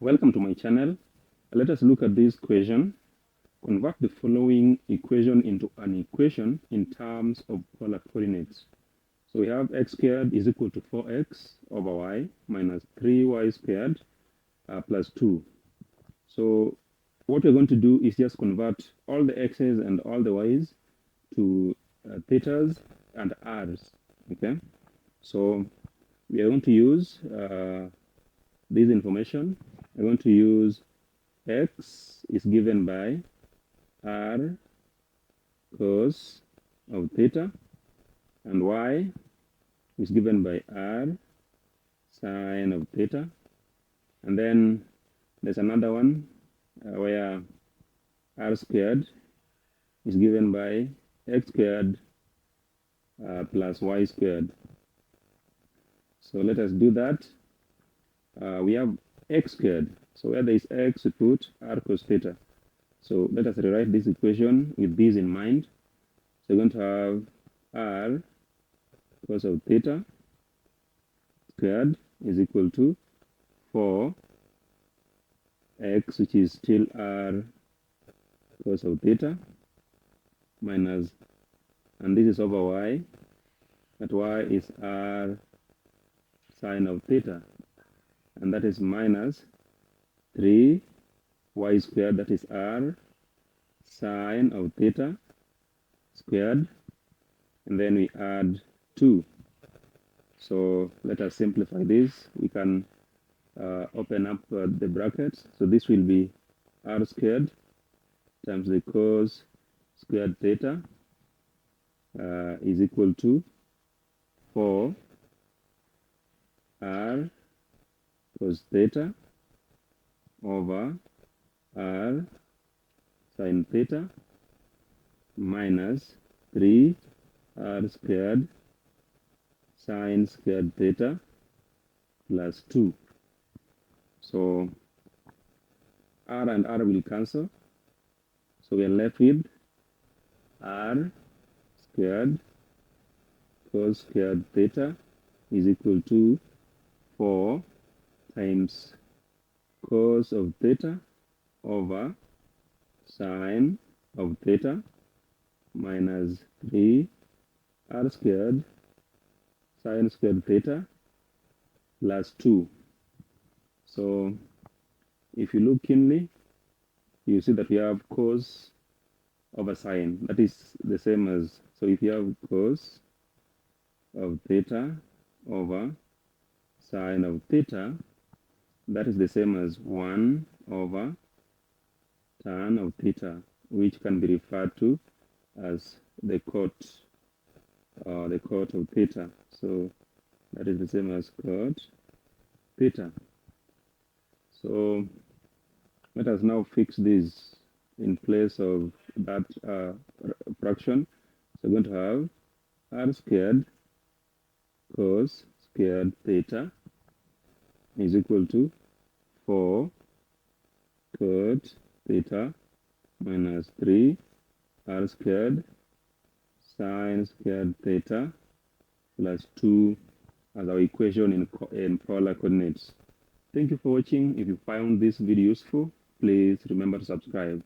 Welcome to my channel. Let us look at this equation. Convert the following equation into an equation in terms of polar coordinates. So we have x squared is equal to 4x over y minus 3y squared plus 2. So what we're going to do is just convert all the x's and all the y's to thetas and r's. Okay, so we are going to use this information. We're going to use x is given by r cos of theta, and y is given by r sine of theta. And then there's another one where r squared is given by x squared plus y squared. So let us do that. We have x squared. So where there is x, we put r cos theta. So let us rewrite this equation with this in mind. So we're going to have r cos of theta squared is equal to 4x, which is still r cos of theta, minus, and this is over y, that y is r sine of theta, and that is minus 3y squared, that is r sine of theta squared, and then we add 2. So let us simplify this. We can open up the brackets. So this will be r squared times the cos squared theta is equal to 4 r cos theta over r sine theta minus 3 r squared sine squared theta plus 2. So r and r will cancel. So we are left with r squared cos squared theta is equal to 4 times cos of theta over sine of theta minus 3 r squared sine squared theta plus 2. So if you look keenly, you see that we have cos over sine. That is the same as, so if you have cos of theta over sine of theta, that is the same as 1 over tan of theta, which can be referred to as the cot of theta. So that is the same as cot theta. So let us now fix this in place of that fraction. So we're going to have r squared cos squared theta is equal to 4 cot theta minus 3 r squared sine squared theta plus 2 as our equation in polar coordinates. Thank you for watching. If you found this video useful, please remember to subscribe.